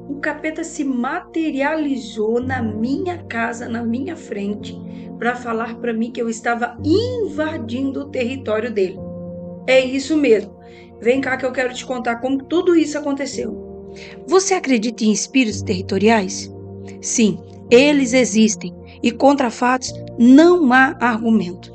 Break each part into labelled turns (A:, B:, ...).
A: O capeta se materializou na minha casa, na minha frente, para falar para mim que eu estava invadindo o território dele. É isso mesmo. Vem cá que eu quero te contar como tudo isso aconteceu. Você acredita em espíritos territoriais? Sim, eles existem e contra fatos não há argumento.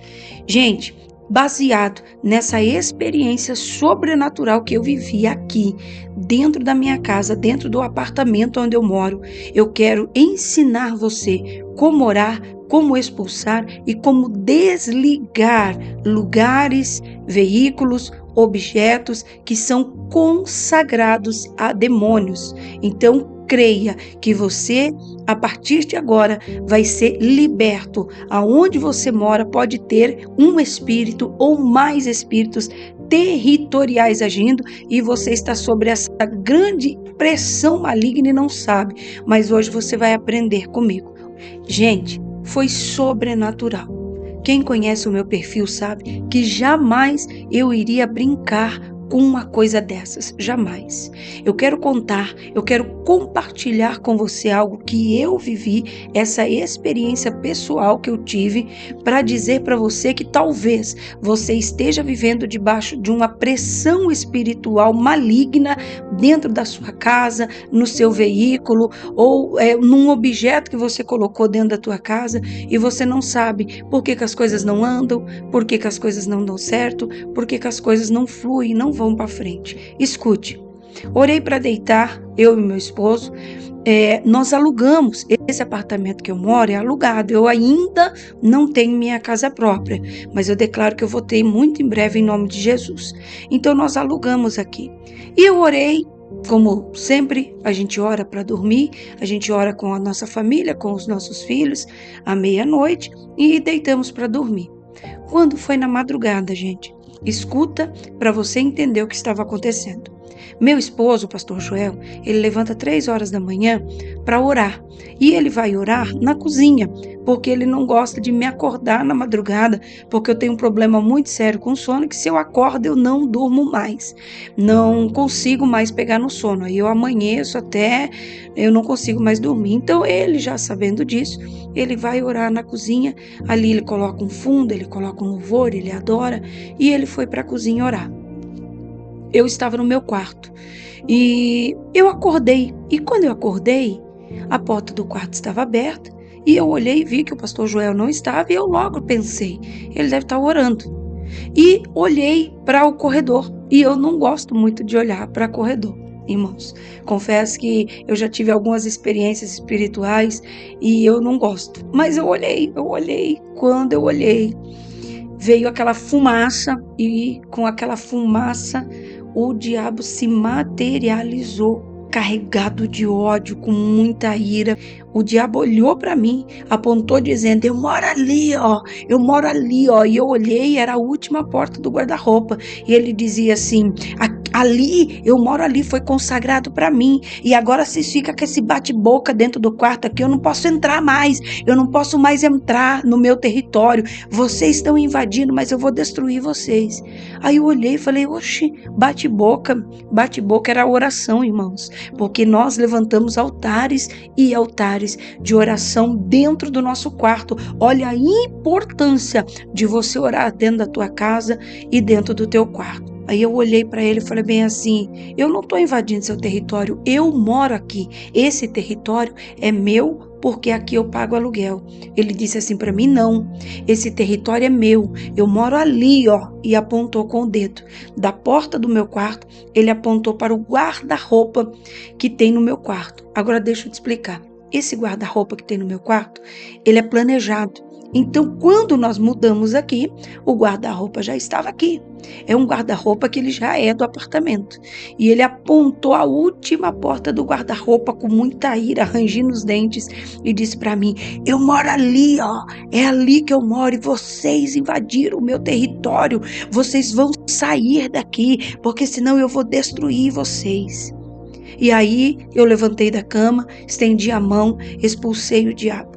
A: Gente, baseado nessa experiência sobrenatural que eu vivi aqui, dentro da minha casa, dentro do apartamento onde eu moro, eu quero ensinar você como orar, como expulsar e como desligar lugares, veículos, objetos que são consagrados a demônios. Então, creia que você, a partir de agora, vai ser liberto. Aonde você mora pode ter um espírito ou mais espíritos territoriais agindo e você está sobre essa grande pressão maligna e não sabe. Mas hoje você vai aprender comigo. Gente, foi sobrenatural. Quem conhece o meu perfil sabe que jamais eu iria brincar com uma coisa dessas, jamais. Eu quero contar, eu quero compartilhar com você algo que eu vivi, essa experiência pessoal que eu tive, para dizer para você que talvez você esteja vivendo debaixo de uma pressão espiritual maligna dentro da sua casa, no seu veículo ou num objeto que você colocou dentro da tua casa e você não sabe por que as coisas não andam, por que as coisas não dão certo, por que as coisas não fluem, não vão para frente. Escute, orei para deitar, eu e meu esposo, nós alugamos, esse apartamento que eu moro é alugado, eu ainda não tenho minha casa própria, mas eu declaro que eu vou ter muito em breve em nome de Jesus. Então nós alugamos aqui. E eu orei, como sempre, a gente ora para dormir, a gente ora com a nossa família, com os nossos filhos, à meia-noite e deitamos para dormir. Quando foi na madrugada, gente, escuta para você entender o que estava acontecendo. Meu esposo, o pastor Joel, ele levanta 3 horas da manhã para orar. E ele vai orar na cozinha, porque ele não gosta de me acordar na madrugada, porque eu tenho um problema muito sério com sono, que se eu acordo eu não durmo mais. Não consigo mais pegar no sono. Aí eu amanheço até eu não consigo mais dormir. Então ele, já sabendo disso, ele vai orar na cozinha. Ali ele coloca um fundo, ele coloca um louvor, ele adora. E ele foi para a cozinha orar. Eu estava no meu quarto e eu acordei. E quando eu acordei, a porta do quarto estava aberta e eu olhei e vi que o pastor Joel não estava e eu logo pensei, ele deve estar orando. E olhei para o corredor e eu não gosto muito de olhar para corredor, irmãos. Confesso que eu já tive algumas experiências espirituais e eu não gosto. Mas eu olhei. Quando eu olhei, veio aquela fumaça e com aquela fumaça o diabo se materializou, carregado de ódio, com muita ira. O diabo olhou para mim, apontou dizendo, eu moro ali, ó, eu moro ali, ó. E eu olhei, era a última porta do guarda-roupa. E ele dizia assim, ali, eu moro ali, foi consagrado para mim. E agora vocês ficam com esse bate-boca dentro do quarto aqui, eu não posso entrar mais, eu não posso mais entrar no meu território. Vocês estão invadindo, mas eu vou destruir vocês. Aí eu olhei e falei, oxe, bate-boca era oração, irmãos. Porque nós levantamos altares e altares de oração dentro do nosso quarto. Olha a importância de você orar dentro da tua casa e dentro do teu quarto. Aí eu olhei para ele e falei bem assim, eu não estou invadindo seu território, eu moro aqui. Esse território é meu porque aqui eu pago aluguel. Ele disse assim para mim, não, esse território é meu, eu moro ali, ó. E apontou com o dedo. Da porta do meu quarto, ele apontou para o guarda-roupa que tem no meu quarto. Agora deixa eu te explicar. Esse guarda-roupa que tem no meu quarto, ele é planejado. Então, quando nós mudamos aqui, o guarda-roupa já estava aqui. É um guarda-roupa que ele já é do apartamento. E ele apontou a última porta do guarda-roupa com muita ira, rangindo os dentes, e disse para mim, eu moro ali, ó, é ali que eu moro, e vocês invadiram o meu território, vocês vão sair daqui, porque senão eu vou destruir vocês. E aí eu levantei da cama, estendi a mão, expulsei o diabo.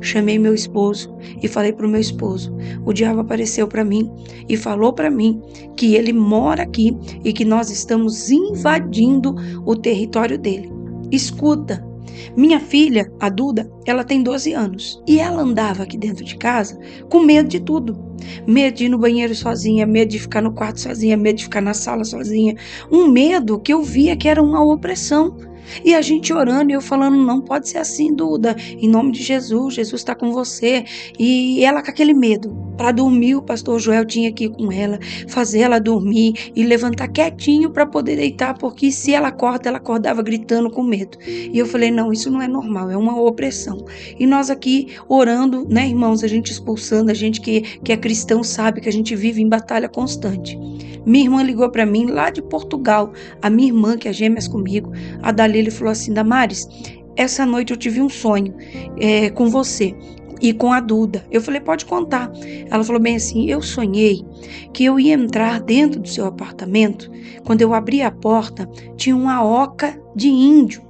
A: Chamei meu esposo e falei para o meu esposo, o diabo apareceu para mim e falou para mim que ele mora aqui e que nós estamos invadindo o território dele. Escuta, minha filha, a Duda, ela tem 12 anos e ela andava aqui dentro de casa com medo de tudo. Medo de ir no banheiro sozinha, medo de ficar no quarto sozinha, medo de ficar na sala sozinha. Um medo que eu via que era uma opressão. E a gente orando e eu falando, não pode ser assim, Duda, em nome de Jesus, Jesus está com você. E ela com aquele medo. Para dormir, o pastor Joel tinha que ir com ela, fazer ela dormir e levantar quietinho para poder deitar, porque se ela acorda, ela acordava gritando com medo. E eu falei, não, isso não é normal, é uma opressão. E nós aqui orando, né, irmãos, a gente expulsando, a gente que é cristão sabe que a gente vive em batalha constante. Minha irmã ligou para mim lá de Portugal, a minha irmã que é gêmeas comigo, a Dalila, falou assim, Damares, essa noite eu tive um sonho com você e com a Duda. Eu falei, pode contar. Ela falou bem assim, eu sonhei que eu ia entrar dentro do seu apartamento, quando eu abri a porta, tinha uma oca de índio.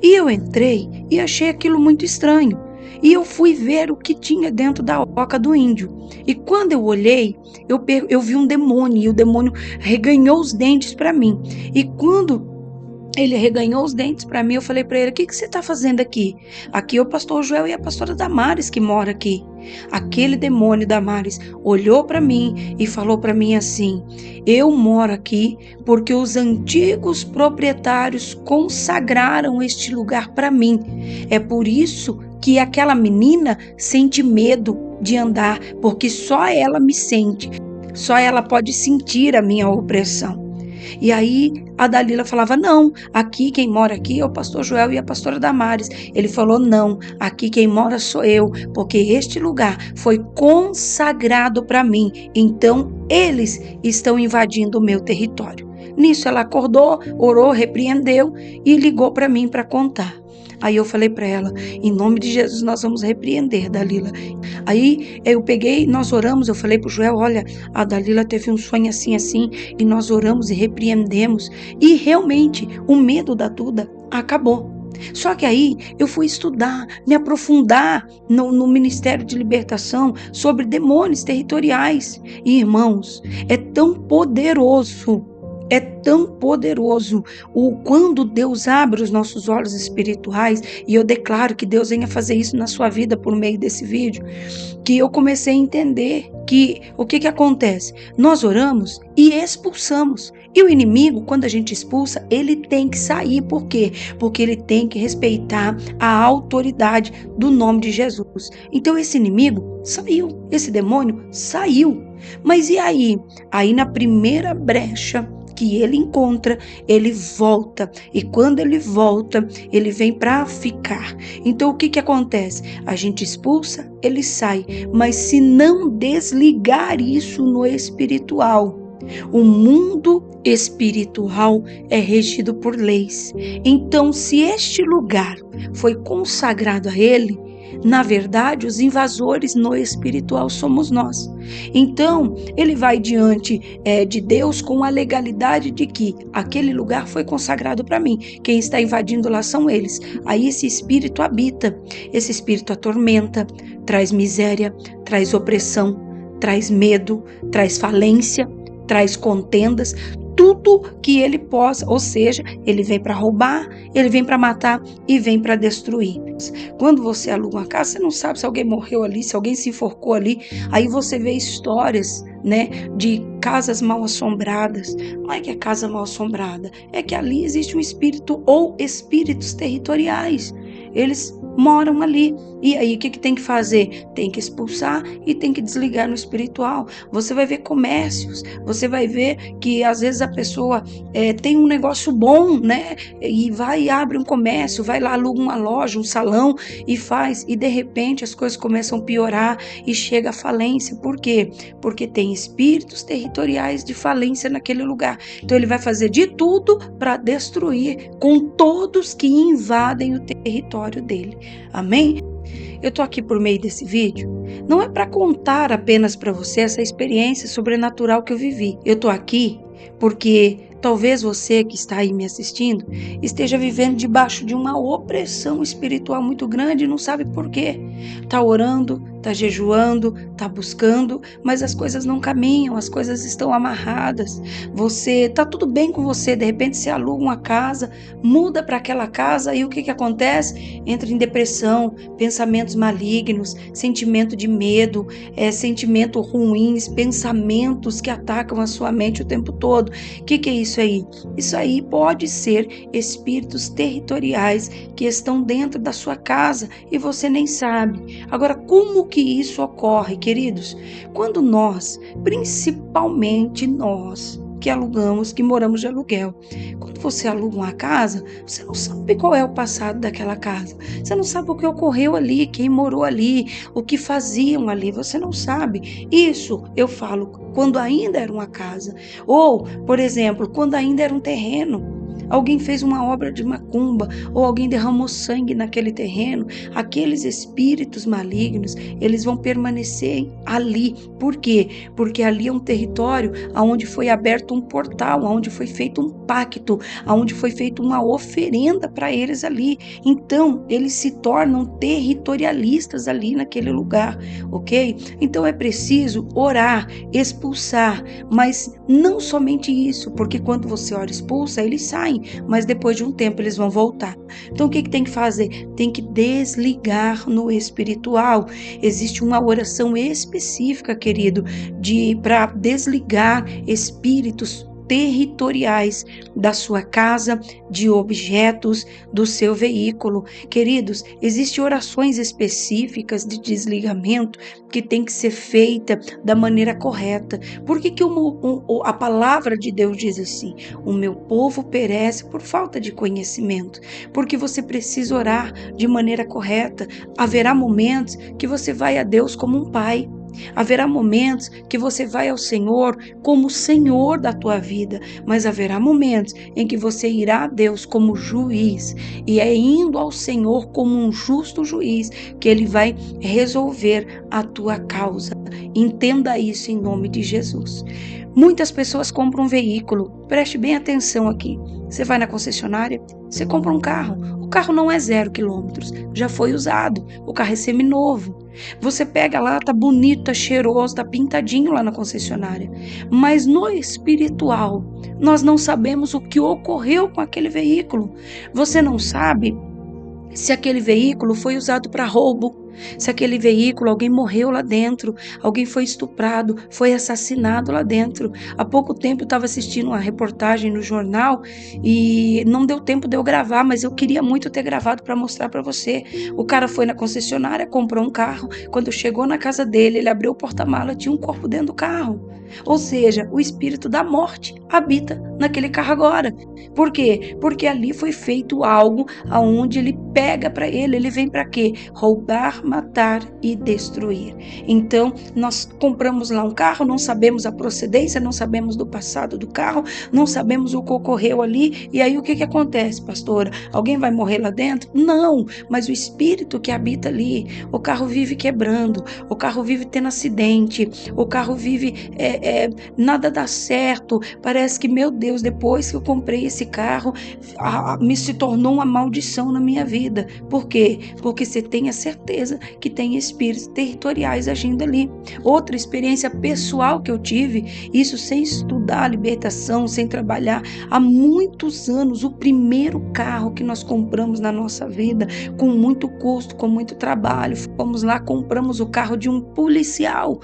A: E eu entrei e achei aquilo muito estranho. E eu fui ver o que tinha dentro da oca do índio. E quando eu olhei, eu vi um demônio. E o demônio reganhou os dentes para mim. E quando ele reganhou os dentes para mim, eu falei para ele, o que você está fazendo aqui? Aqui é o pastor Joel e a pastora Damares que mora aqui. Aquele demônio Damares olhou para mim e falou para mim assim, eu moro aqui porque os antigos proprietários consagraram este lugar para mim. É por isso que aquela menina sente medo de andar, porque só ela me sente, só ela pode sentir a minha opressão. E aí a Dalila falava, não, aqui quem mora aqui é o pastor Joel e a pastora Damares. Ele falou, não, aqui quem mora sou eu, porque este lugar foi consagrado para mim, então eles estão invadindo o meu território. Nisso ela acordou, orou, repreendeu e ligou para mim para contar. Aí eu falei para ela, em nome de Jesus nós vamos repreender, Dalila. Aí eu peguei, nós oramos, eu falei pro Joel, olha, a Dalila teve um sonho assim, assim, e nós oramos e repreendemos. E realmente o medo da Duda acabou. Só que aí eu fui estudar, me aprofundar no Ministério de Libertação sobre demônios territoriais. E irmãos, é tão poderoso. É tão poderoso quando Deus abre os nossos olhos espirituais, e eu declaro que Deus venha fazer isso na sua vida por meio desse vídeo, que eu comecei a entender que o que acontece? Nós oramos e expulsamos. E o inimigo, quando a gente expulsa, ele tem que sair. Por quê? Porque ele tem que respeitar a autoridade do nome de Jesus. Então esse inimigo saiu, esse demônio saiu. Mas e aí? Aí na primeira brecha que ele encontra, ele volta. E quando ele volta, ele vem para ficar. Então o que acontece? A gente expulsa, ele sai. Mas se não desligar isso no espiritual, o mundo espiritual é regido por leis. Então, se este lugar foi consagrado a ele, na verdade, os invasores no espiritual somos nós. Então, ele vai diante de Deus com a legalidade de que aquele lugar foi consagrado para mim. Quem está invadindo lá são eles. Aí esse espírito habita, esse espírito atormenta, traz miséria, traz opressão, traz medo, traz falência, traz contendas, tudo que ele possa, ou seja, ele vem para roubar, ele vem para matar e vem para destruir. Quando você aluga uma casa, você não sabe se alguém morreu ali, se alguém se enforcou ali, aí você vê histórias, né, de casas mal assombradas. Não é que é casa mal assombrada, é que ali existe um espírito ou espíritos territoriais. Eles moram ali. E aí o que tem que fazer? Tem que expulsar e tem que desligar no espiritual. Você vai ver comércios, você vai ver que às vezes a pessoa tem um negócio bom, né? E vai e abre um comércio, vai lá, aluga uma loja, um salão e faz. E de repente as coisas começam a piorar e chega a falência. Por quê? Porque tem espíritos territoriais de falência naquele lugar. Então ele vai fazer de tudo para destruir com todos que invadem o território dele. Amém? Eu tô aqui por meio desse vídeo, não é para contar apenas para você essa experiência sobrenatural que eu vivi. Eu tô aqui Porque talvez você que está aí me assistindo esteja vivendo debaixo de uma opressão espiritual muito grande e não sabe por quê. Está orando, está jejuando, está buscando, mas as coisas não caminham, as coisas estão amarradas. Você está tudo bem com você, de repente você aluga uma casa, muda para aquela casa e o que acontece? Entra em depressão, pensamentos malignos, sentimento de medo, sentimentos ruins, pensamentos que atacam a sua mente o tempo todo. O que é isso aí? Isso aí pode ser espíritos territoriais que estão dentro da sua casa e você nem sabe. Agora, como que isso ocorre, queridos? Quando nós, principalmente nós, que alugamos, que moramos de aluguel. Quando você aluga uma casa, você não sabe qual é o passado daquela casa. Você não sabe o que ocorreu ali, quem morou ali, o que faziam ali, você não sabe. Isso eu falo quando ainda era uma casa. Ou, por exemplo, quando ainda era um terreno. Alguém fez uma obra de macumba ou alguém derramou sangue naquele terreno, aqueles espíritos malignos, eles vão permanecer ali. Por quê? Porque ali é um território onde foi aberto um portal, onde foi feito um pacto, onde foi feita uma oferenda para eles ali. Então, eles se tornam territorialistas ali naquele lugar, ok? Então é preciso orar, expulsar, mas não somente isso, porque quando você ora e expulsa, eles saem, mas depois de um tempo eles vão voltar. Então o que tem que fazer? Tem que desligar no espiritual. Existe uma oração específica, querido, para desligar espíritos territoriais da sua casa, de objetos, do seu veículo. Queridos, existem orações específicas de desligamento que tem que ser feita da maneira correta. Por que a palavra de Deus diz assim? O meu povo perece por falta de conhecimento. Porque você precisa orar de maneira correta. Haverá momentos que você vai a Deus como um pai. Haverá momentos que você vai ao Senhor como Senhor da tua vida, mas haverá momentos em que você irá a Deus como juiz, e é indo ao Senhor como um justo juiz que Ele vai resolver a tua causa. Entenda isso em nome de Jesus. Muitas pessoas compram um veículo, preste bem atenção aqui. Você vai na concessionária, você compra um carro. O carro não é 0 quilômetros, já foi usado, o carro é seminovo. Você pega lá, tá bonito, tá cheiroso, tá pintadinho lá na concessionária. Mas no espiritual, nós não sabemos o que ocorreu com aquele veículo. Você não sabe se aquele veículo foi usado para roubo, se aquele veículo, alguém morreu lá dentro, alguém foi estuprado, foi assassinado lá dentro. Há pouco tempo eu estava assistindo uma reportagem no jornal e não deu tempo de eu gravar, mas eu queria muito ter gravado para mostrar para você. O cara foi na concessionária, comprou um carro, quando chegou na casa dele, ele abriu o porta-mala, tinha um corpo dentro do carro. Ou seja, o espírito da morte habita naquele carro agora. Por quê? Porque ali foi feito algo aonde ele pega para ele, ele vem para quê? Roubar, matar e destruir. Então, nós compramos lá um carro, não sabemos a procedência, não sabemos do passado do carro, não sabemos o que ocorreu ali, e aí o que acontece, pastora? Alguém vai morrer lá dentro? Não, mas o espírito que habita ali, o carro vive quebrando, o carro vive tendo acidente, o carro vive, nada dá certo, parece que, meu Deus, depois que eu comprei esse carro, me se tornou uma maldição na minha vida. Por quê? Porque você tem a certeza que tem espíritos territoriais agindo ali. Outra experiência pessoal que eu tive, isso sem estudar a libertação, sem trabalhar, há muitos anos, o primeiro carro que nós compramos na nossa vida, com muito custo, com muito trabalho, fomos lá, compramos o carro de um policial,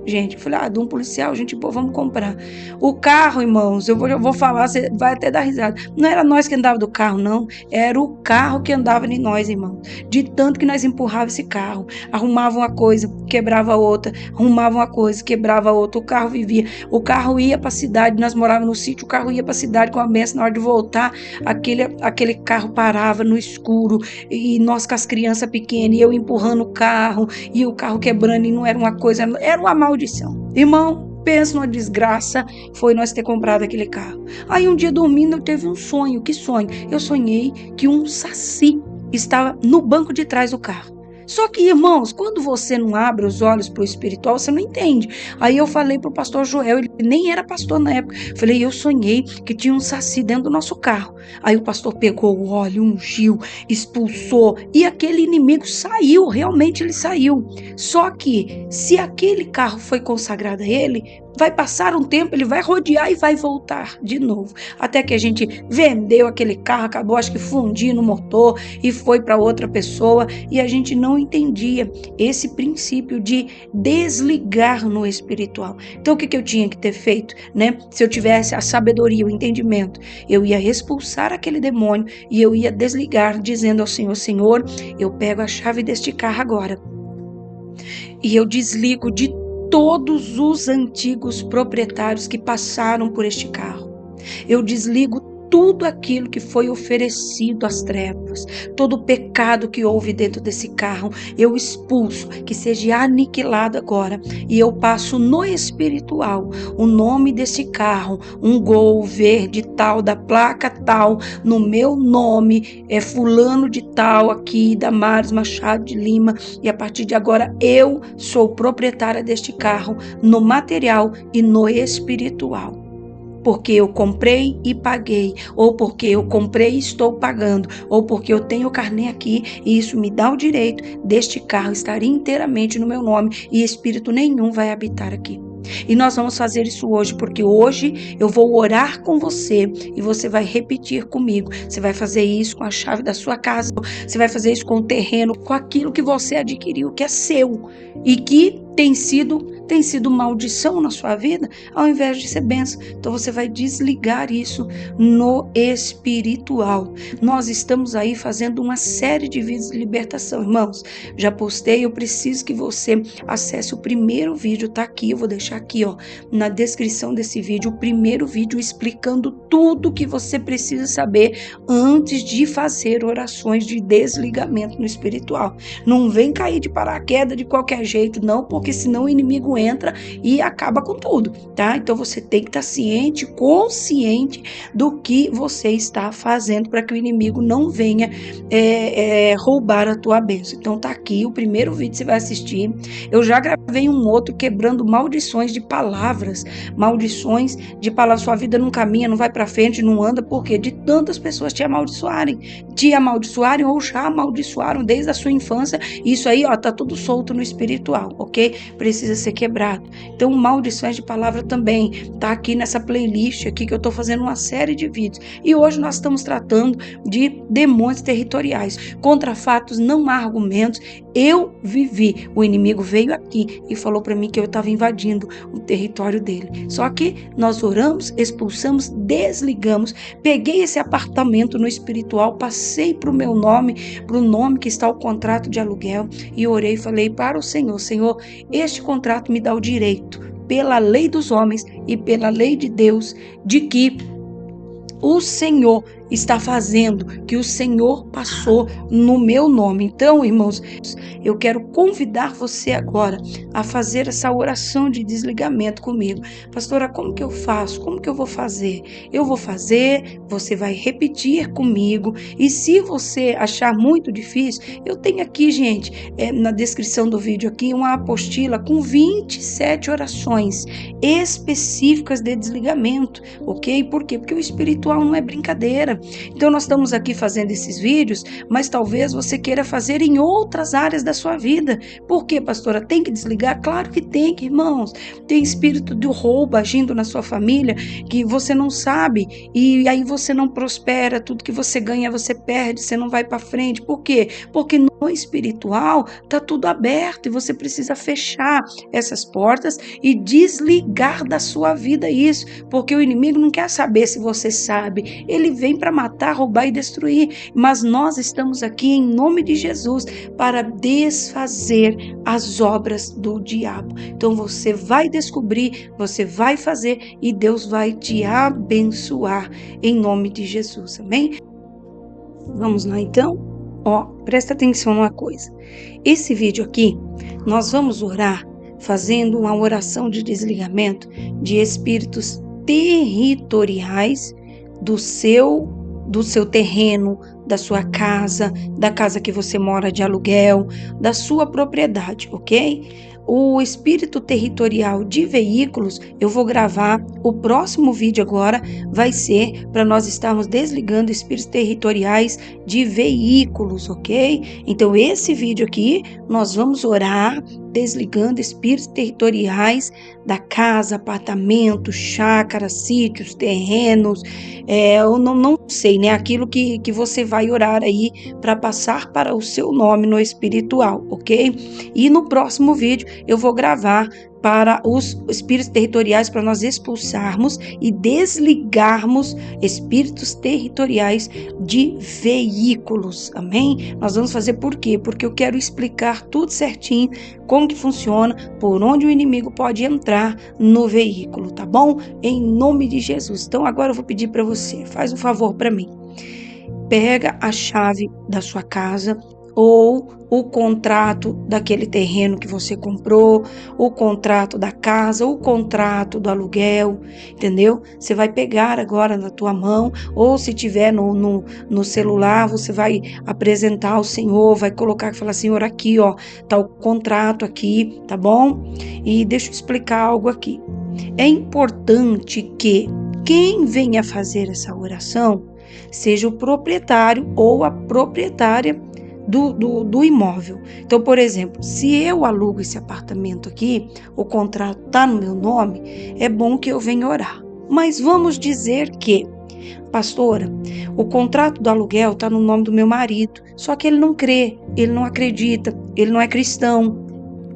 A: gente, eu falei, de um policial, gente boa, vamos comprar. O carro, irmãos, eu vou falar, você vai até dar risada, não era nós que andava do carro, não, era o carro que andava em nós, irmão, de tanto que nós empurrava esse carro, arrumava uma coisa, quebrava outra, arrumava uma coisa, quebrava outra, o carro vivia, o carro ia para a cidade, nós morávamos no sítio, o carro ia para a cidade com a benção, na hora de voltar, aquele carro parava no escuro, e nós com as crianças pequenas, e eu empurrando o carro, e o carro quebrando, e não era uma coisa, era uma maldição, irmão. Pensa numa desgraça, foi nós ter comprado aquele carro. Aí um dia dormindo eu teve um sonho. Que sonho? Eu sonhei que um saci estava no banco de trás do carro. Só que, irmãos, quando você não abre os olhos para o espiritual, você não entende. Aí eu falei para o pastor Joel, ele nem era pastor na época. Falei, eu sonhei que tinha um saci dentro do nosso carro. Aí o pastor pegou o óleo, ungiu, expulsou, e aquele inimigo saiu, realmente ele saiu. Só que, se aquele carro foi consagrado a ele, vai passar um tempo, ele vai rodear e vai voltar de novo. Até que a gente vendeu aquele carro, acabou acho que fundindo o motor e foi para outra pessoa, e a gente não entendia esse princípio de desligar no espiritual. Então o que eu tinha que ter feito, né? Se eu tivesse a sabedoria, o entendimento, eu ia expulsar aquele demônio e eu ia desligar, dizendo ao Senhor, Senhor, eu pego a chave deste carro agora e eu desligo de todos os antigos proprietários que passaram por este carro. Eu desligo tudo aquilo que foi oferecido às trevas, todo o pecado que houve dentro desse carro, eu expulso, que seja aniquilado agora, e eu passo no espiritual o nome desse carro, um Gol verde tal, da placa tal, no meu nome, é fulano de tal aqui, Damares Machado de Lima, e a partir de agora eu sou proprietária deste carro, no material e no espiritual. Porque eu comprei e paguei, ou porque eu comprei e estou pagando, ou porque eu tenho o carnê aqui e isso me dá o direito deste carro estar inteiramente no meu nome e espírito nenhum vai habitar aqui. E nós vamos fazer isso hoje, porque hoje eu vou orar com você e você vai repetir comigo. Você vai fazer isso com a chave da sua casa, você vai fazer isso com o terreno, com aquilo que você adquiriu, que é seu e que tem sido maldição na sua vida, ao invés de ser bênção. Então você vai desligar isso no espiritual. Nós estamos aí fazendo uma série de vídeos de libertação, irmãos. Já postei, eu preciso que você acesse o primeiro vídeo, tá aqui, eu vou deixar aqui, ó, na descrição desse vídeo, o primeiro vídeo explicando tudo que você precisa saber antes de fazer orações de desligamento no espiritual. Não vem cair de paraquedas de qualquer jeito, não, porque senão o inimigo entra e acaba com tudo, tá? Então você tem que estar ciente, consciente do que você está fazendo para que o inimigo não venha roubar a tua bênção. Então tá aqui o primeiro vídeo que você vai assistir. Eu já gravei um outro quebrando maldições de palavras, sua vida não caminha, não vai para frente, não anda, porque de tantas pessoas te amaldiçoarem ou já amaldiçoaram desde a sua infância. Isso aí, ó, tá tudo solto no espiritual, ok? Precisa ser quebrado. Então, maldições de palavra também tá aqui nessa playlist aqui que eu tô fazendo uma série de vídeos. E hoje nós estamos tratando de demônios territoriais. Contra fatos não há argumentos. Eu vivi. O inimigo veio aqui e falou para mim que eu estava invadindo o território dele. Só que nós oramos, expulsamos, desligamos. Peguei esse apartamento no espiritual, passei para o meu nome, para o nome que está o contrato de aluguel e orei e falei para o Senhor, Senhor, este contrato me dá o direito, pela lei dos homens e pela lei de Deus, de que o Senhor está fazendo, que o Senhor passou no meu nome. Então, irmãos, eu quero convidar você agora a fazer essa oração de desligamento comigo. Pastora, como que eu faço? Como que eu vou fazer? Eu vou fazer, você vai repetir comigo, e se você achar muito difícil, eu tenho aqui, gente, na descrição do vídeo aqui, uma apostila com 27 orações específicas de desligamento, ok? Por quê? Porque o espiritual não é brincadeira. Então nós estamos aqui fazendo esses vídeos, mas talvez você queira fazer em outras áreas da sua vida. Por quê, pastora? Tem que desligar? Claro que tem, irmãos. Tem espírito de roubo agindo na sua família que você não sabe, e aí você não prospera, tudo que você ganha você perde, você não vai para frente. Por quê? Porque no espiritual tá tudo aberto e você precisa fechar essas portas e desligar da sua vida isso, porque o inimigo não quer saber se você sabe, ele vem para matar, roubar e destruir, mas nós estamos aqui em nome de Jesus para desfazer as obras do diabo. Então você vai descobrir, você vai fazer e Deus vai te abençoar em nome de Jesus, amém? Vamos lá então? Ó, presta atenção numa coisa. Esse vídeo aqui, nós vamos orar fazendo uma oração de desligamento de espíritos territoriais do seu terreno, da sua casa, da casa que você mora de aluguel, da sua propriedade, ok? O espírito territorial de veículos, eu vou gravar. O próximo vídeo agora vai ser para nós estarmos desligando espíritos territoriais de veículos, ok? Então, esse vídeo aqui, nós vamos orar desligando espíritos territoriais da casa, apartamentos, chácaras, sítios, terrenos, eu não sei, né? Aquilo que você vai orar aí para passar para o seu nome no espiritual, ok? E no próximo vídeo eu vou gravar para os espíritos territoriais, para nós expulsarmos e desligarmos espíritos territoriais de veículos, amém? Nós vamos fazer por quê? Porque eu quero explicar tudo certinho, como que funciona, por onde o inimigo pode entrar no veículo, tá bom? Em nome de Jesus. Então agora eu vou pedir para você, faz um favor para mim. Pega a chave da sua casa ou o contrato daquele terreno que você comprou, o contrato da casa, o contrato do aluguel, entendeu? Você vai pegar agora na tua mão, ou se tiver no celular, você vai apresentar ao Senhor, vai colocar e falar, Senhor, aqui, ó, tá o contrato aqui, tá bom? E deixa eu explicar algo aqui. É importante que quem venha fazer essa oração seja o proprietário ou a proprietária do imóvel. Então, por exemplo, se eu alugo esse apartamento aqui, o contrato está no meu nome, é bom que eu venha orar. Mas vamos dizer que, pastora, o contrato do aluguel está no nome do meu marido, só que ele não crê, ele não acredita, ele não é cristão.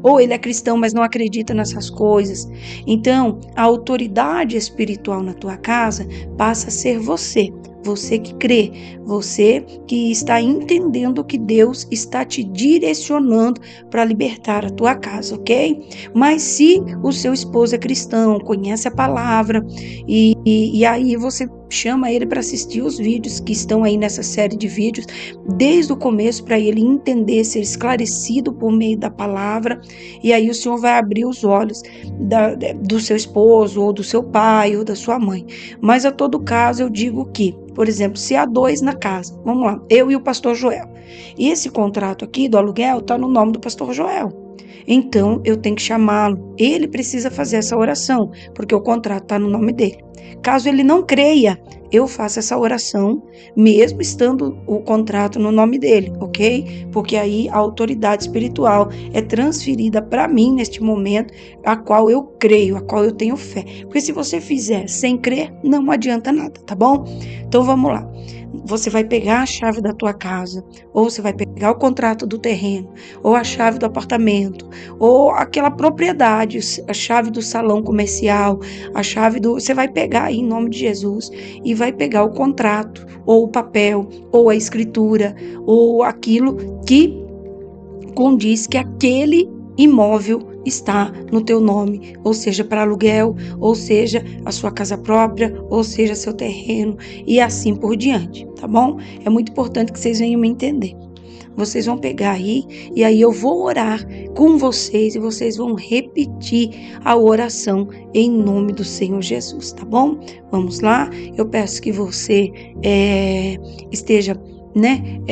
A: Ou ele é cristão, mas não acredita nessas coisas. Então, a autoridade espiritual na tua casa passa a ser você. Você que crê, você que está entendendo que Deus está te direcionando para libertar a tua casa, ok? Mas se o seu esposo é cristão, conhece a palavra, e aí você chama ele para assistir os vídeos que estão aí nessa série de vídeos, desde o começo, para ele entender, ser esclarecido por meio da palavra, e aí o Senhor vai abrir os olhos do seu esposo, ou do seu pai, ou da sua mãe. Mas a todo caso eu digo que, por exemplo, se há dois na casa, vamos lá, eu e o pastor Joel, e esse contrato aqui do aluguel está no nome do pastor Joel, então eu tenho que chamá-lo, ele precisa fazer essa oração, porque o contrato está no nome dele. Caso ele não creia, eu faço essa oração, mesmo estando o contrato no nome dele, ok? Porque aí a autoridade espiritual é transferida para mim neste momento, a qual eu creio, a qual eu tenho fé. Porque se você fizer sem crer, não adianta nada, tá bom? Então vamos lá. Você vai pegar a chave da tua casa, ou você vai pegar o contrato do terreno, ou a chave do apartamento, ou aquela propriedade, a chave do salão comercial, a chave do... Você vai pegar aí em nome de Jesus e vai pegar o contrato, ou o papel, ou a escritura, ou aquilo que condiz que aquele imóvel está no teu nome, ou seja, para aluguel, ou seja, a sua casa própria, ou seja, seu terreno, e assim por diante, tá bom? É muito importante que vocês venham me entender. Vocês vão pegar aí, e aí eu vou orar com vocês, e vocês vão repetir a oração em nome do Senhor Jesus, tá bom? Vamos lá? Eu peço que você esteja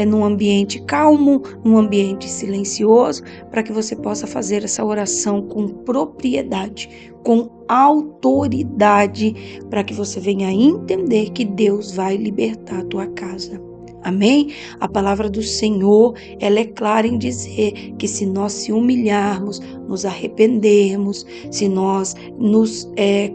A: num ambiente calmo, num ambiente silencioso, para que você possa fazer essa oração com propriedade, com autoridade, para que você venha entender que Deus vai libertar a tua casa. Amém? A palavra do Senhor, ela é clara em dizer que se nós se humilharmos, nos arrependermos, se nós nos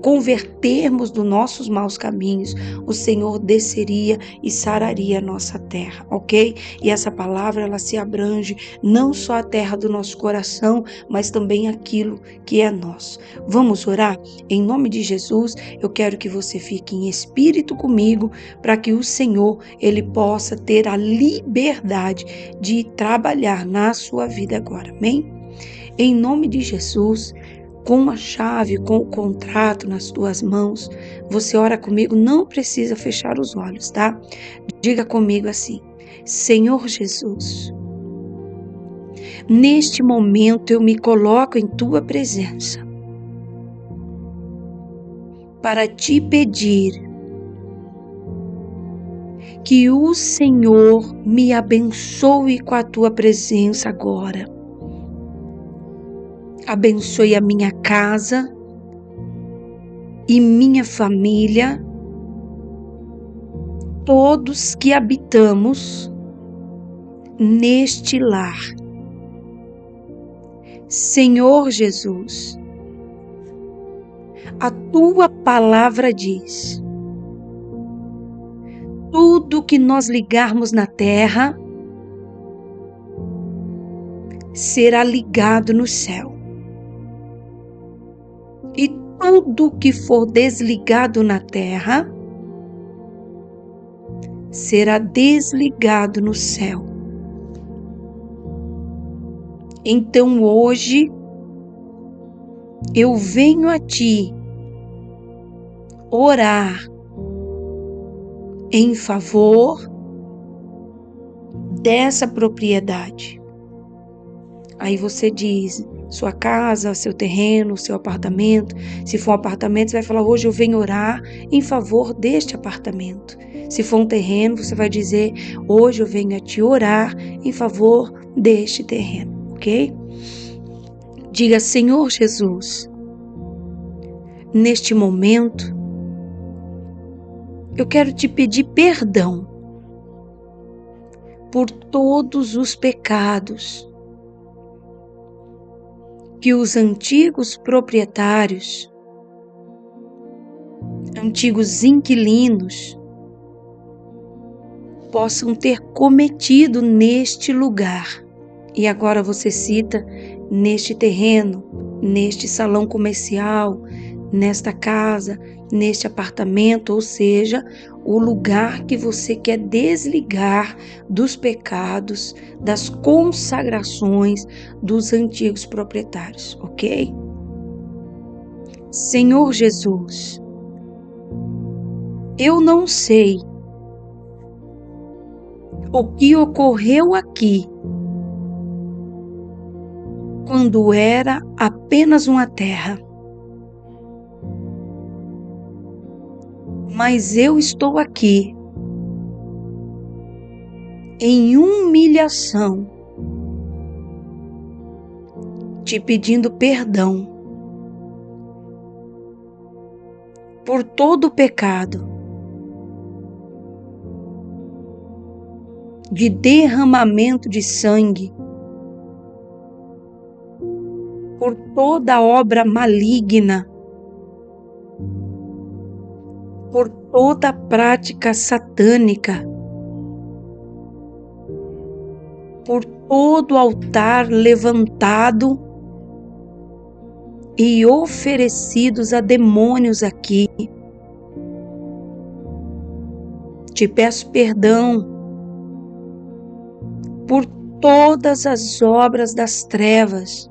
A: convertermos dos nossos maus caminhos, o Senhor desceria e sararia a nossa terra, ok? E essa palavra, ela se abrange não só a terra do nosso coração, mas também aquilo que é nosso. Vamos orar? Em nome de Jesus, eu quero que você fique em espírito comigo, para que o Senhor, ele possa ter a liberdade de trabalhar na sua vida agora, amém? Em nome de Jesus, com a chave, com o contrato nas tuas mãos, você ora comigo, não precisa fechar os olhos, tá? Diga comigo assim: Senhor Jesus, neste momento eu me coloco em tua presença para te pedir Que o Senhor me abençoe com a tua presença agora. Abençoe a minha casa e minha família, todos que habitamos neste lar. Senhor Jesus, a tua palavra diz: tudo que nós ligarmos na terra será ligado no céu. E tudo que for desligado na terra será desligado no céu. Então hoje eu venho a ti orar em favor dessa propriedade. Aí você diz, sua casa, seu terreno, seu apartamento. Se for um apartamento, você vai falar, hoje eu venho orar em favor deste apartamento. Se for um terreno, você vai dizer, hoje eu venho a te orar em favor deste terreno, ok? Diga, Senhor Jesus, neste momento, eu quero te pedir perdão por todos os pecados que os antigos proprietários, antigos inquilinos, possam ter cometido neste lugar. E agora você cita neste terreno, neste salão comercial, nesta casa, neste apartamento, ou seja, o lugar que você quer desligar dos pecados, das consagrações dos antigos proprietários, ok? Senhor Jesus, eu não sei o que ocorreu aqui quando era apenas uma terra. Mas eu estou aqui em humilhação, te pedindo perdão por todo o pecado de derramamento de sangue, por toda obra maligna, por toda prática satânica, por todo altar levantado e oferecidos a demônios aqui. Te peço perdão por todas as obras das trevas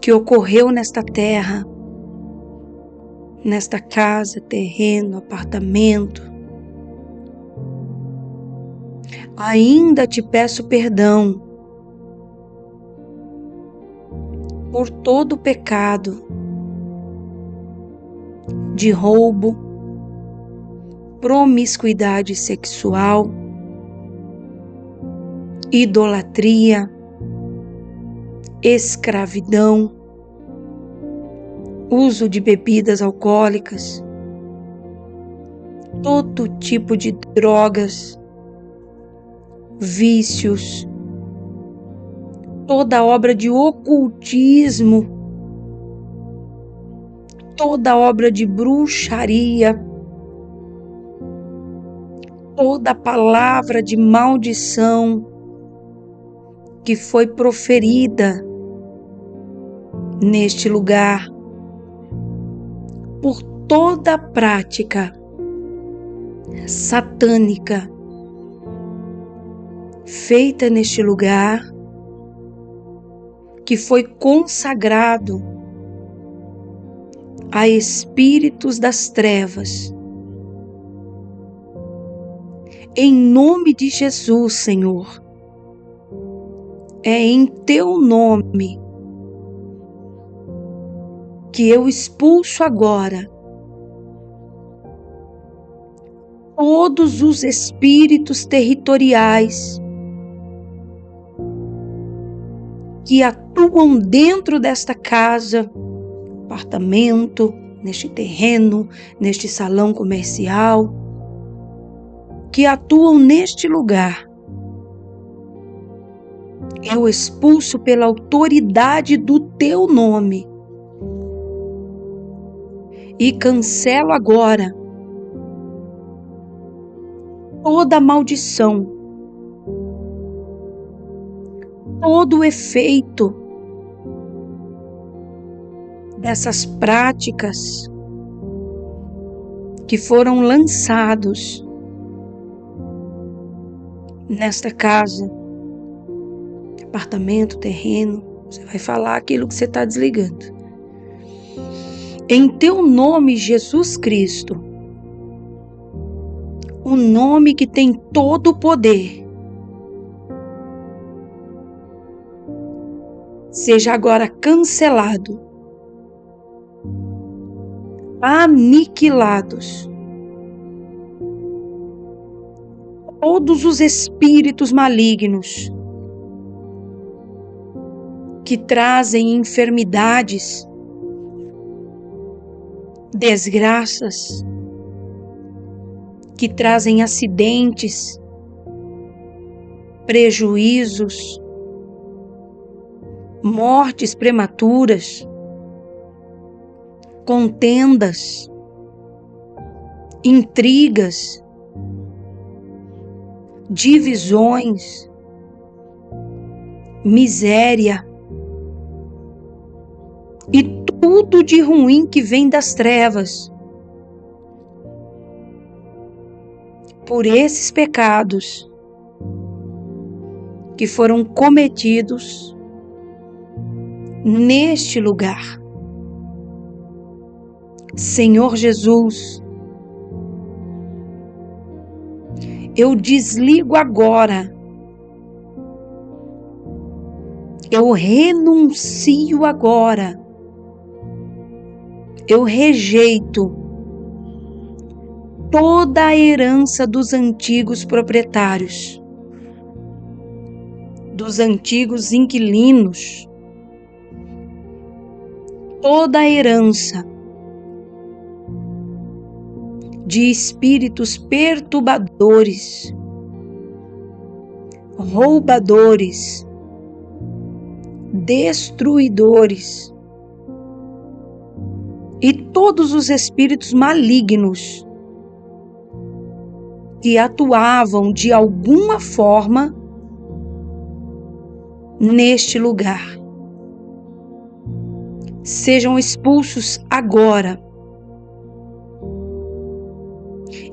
A: que ocorreu nesta terra, nesta casa, terreno, apartamento. Ainda te peço perdão por todo o pecado de roubo, promiscuidade sexual, idolatria, escravidão, uso de bebidas alcoólicas, todo tipo de drogas, vícios, toda obra de ocultismo, toda obra de bruxaria, toda palavra de maldição que foi proferida neste lugar, por toda a prática satânica feita neste lugar, que foi consagrado a espíritos das trevas. Em nome de Jesus, Senhor, é em teu nome que eu expulso agora todos os espíritos territoriais que atuam dentro desta casa, apartamento, neste terreno, neste salão comercial, que atuam neste lugar. Eu expulso pela autoridade do teu nome e cancelo agora toda maldição, todo o efeito dessas práticas que foram lançados nesta casa, apartamento, terreno. Você vai falar aquilo que você está desligando. Em teu nome, Jesus Cristo, o nome que tem todo o poder, seja agora cancelado, aniquilados todos os espíritos malignos que trazem enfermidades, desgraças, que trazem acidentes, prejuízos, mortes prematuras, contendas, intrigas, divisões, miséria e tudo de ruim que vem das trevas. Por esses pecados que foram cometidos neste lugar. Senhor Jesus, eu desligo agora, eu renuncio agora, eu rejeito toda a herança dos antigos proprietários, dos antigos inquilinos, toda a herança de espíritos perturbadores, roubadores, destruidores e todos os espíritos malignos que atuavam de alguma forma neste lugar. Sejam expulsos agora.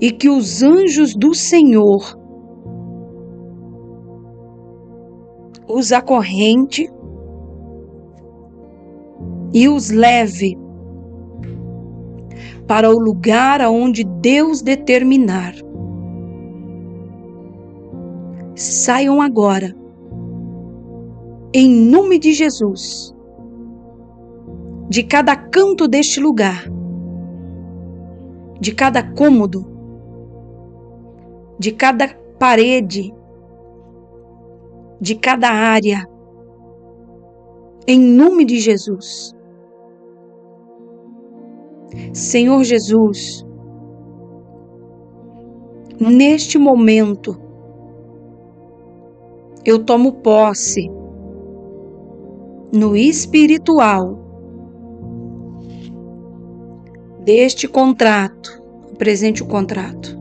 A: E que os anjos do Senhor os acorrente e os leve para o lugar aonde Deus determinar. Saiam agora, em nome de Jesus, de cada canto deste lugar, de cada cômodo, de cada parede, de cada área, em nome de Jesus. Senhor Jesus, neste momento, eu tomo posse no espiritual deste contrato. Apresente o contrato.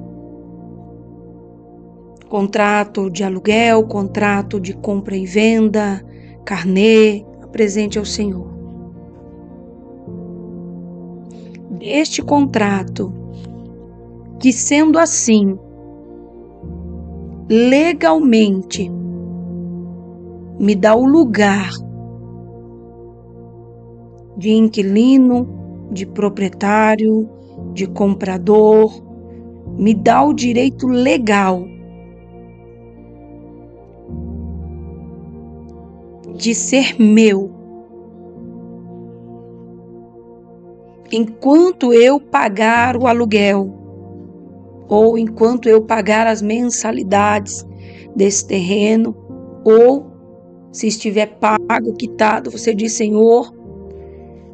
A: Contrato de aluguel, contrato de compra e venda, carnê, apresente ao Senhor. Deste contrato, que sendo assim, legalmente, me dá o lugar de inquilino, de proprietário, de comprador, me dá o direito legal de ser meu, enquanto eu pagar o aluguel ou enquanto eu pagar as mensalidades desse terreno, ou se estiver pago, quitado, você diz: Senhor,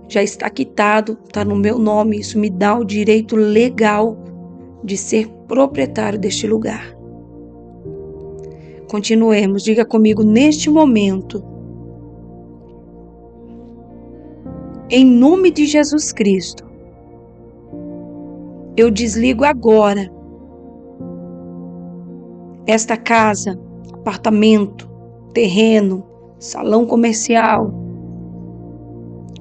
A: já está quitado, está no meu nome, isso me dá o direito legal de ser proprietário deste lugar. Continuemos, diga comigo neste momento: em nome de Jesus Cristo, eu desligo agora esta casa, apartamento, terreno, salão comercial.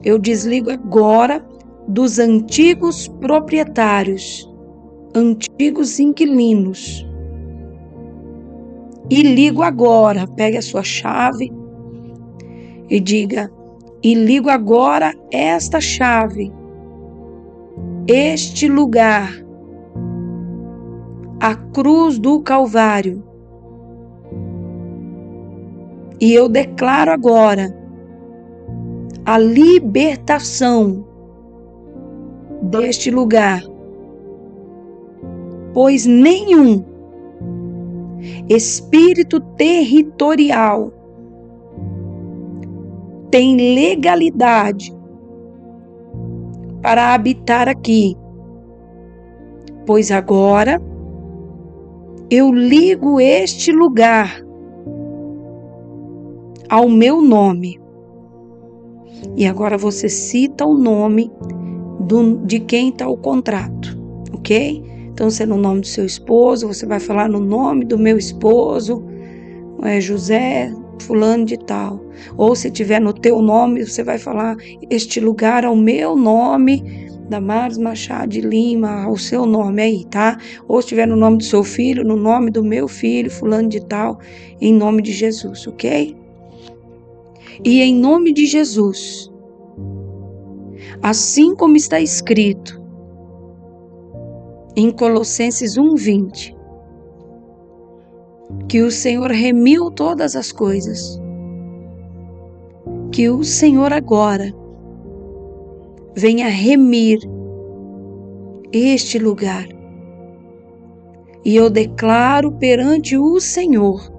A: Eu desligo agora dos antigos proprietários, antigos inquilinos. E ligo agora, pegue a sua chave e diga: e ligo agora esta chave, este lugar, a cruz do Calvário. E eu declaro agora a libertação deste lugar, pois nenhum espírito territorial tem legalidade para habitar aqui, pois agora eu ligo este lugar ao meu nome. E agora você cita o nome de quem está o contrato, ok? Então, se é no nome do seu esposo, você vai falar no nome do meu esposo, José fulano de tal. Ou se tiver no teu nome, você vai falar: este lugar ao meu nome, Damares Machado de Lima, ao seu nome aí, tá? Ou se tiver no nome do seu filho, no nome do meu filho, fulano de tal, em nome de Jesus, ok? E em nome de Jesus, assim como está escrito em Colossenses 1:20, que o Senhor remiu todas as coisas, que o Senhor agora venha remir este lugar. E eu declaro perante o Senhor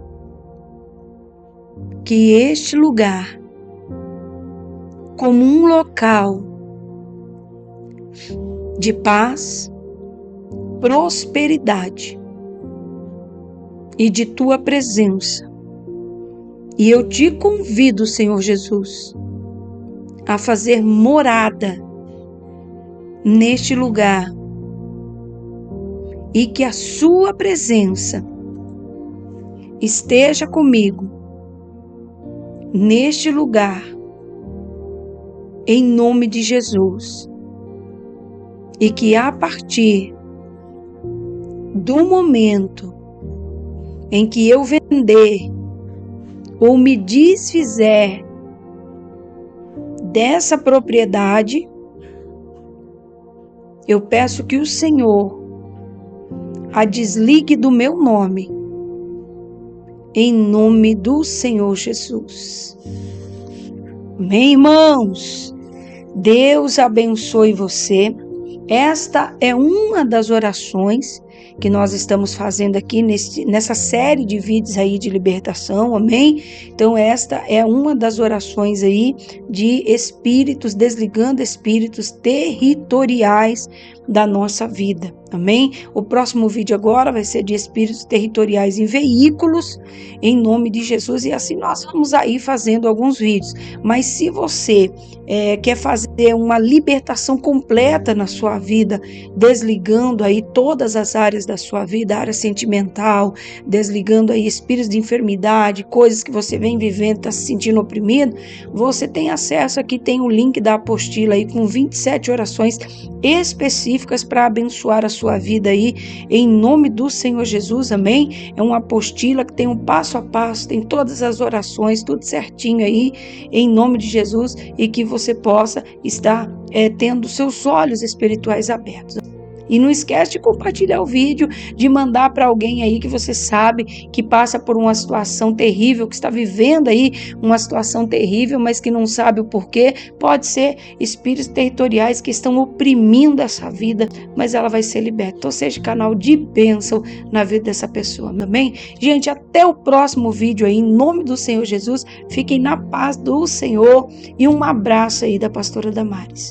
A: que este lugar, como um local de paz, prosperidade e de tua presença. E eu te convido, Senhor Jesus, a fazer morada neste lugar, e que a sua presença esteja comigo neste lugar, em nome de Jesus. E que a partir do momento em que eu vender ou me desfizer dessa propriedade, eu peço que o Senhor a desligue do meu nome, em nome do Senhor Jesus. Amém, irmãos? Deus abençoe você. Esta é uma das orações que nós estamos fazendo aqui nessa série de vídeos aí de libertação, amém? Então esta é uma das orações aí de espíritos, desligando espíritos territoriais da nossa vida, amém? O próximo vídeo agora vai ser de espíritos territoriais em veículos, em nome de Jesus, e assim nós vamos aí fazendo alguns vídeos. Mas se você quer fazer uma libertação completa na sua vida, desligando aí todas as áreas da sua vida, área sentimental, desligando aí espíritos de enfermidade, coisas que você vem vivendo, está se sentindo oprimido, você tem acesso aqui, tem o link da apostila aí com 27 orações específicas para abençoar a sua vida aí, em nome do Senhor Jesus, amém? É uma apostila que tem um passo a passo, tem todas as orações, tudo certinho aí, em nome de Jesus, e que você possa estar tendo seus olhos espirituais abertos. E não esquece de compartilhar o vídeo, de mandar para alguém aí que você sabe que passa por uma situação terrível, que está vivendo aí uma situação terrível, mas que não sabe o porquê. Pode ser espíritos territoriais que estão oprimindo essa vida, mas ela vai ser liberta. Ou seja, canal de bênção na vida dessa pessoa, amém? Gente, até o próximo vídeo aí, em nome do Senhor Jesus. Fiquem na paz do Senhor e um abraço aí da pastora Damares.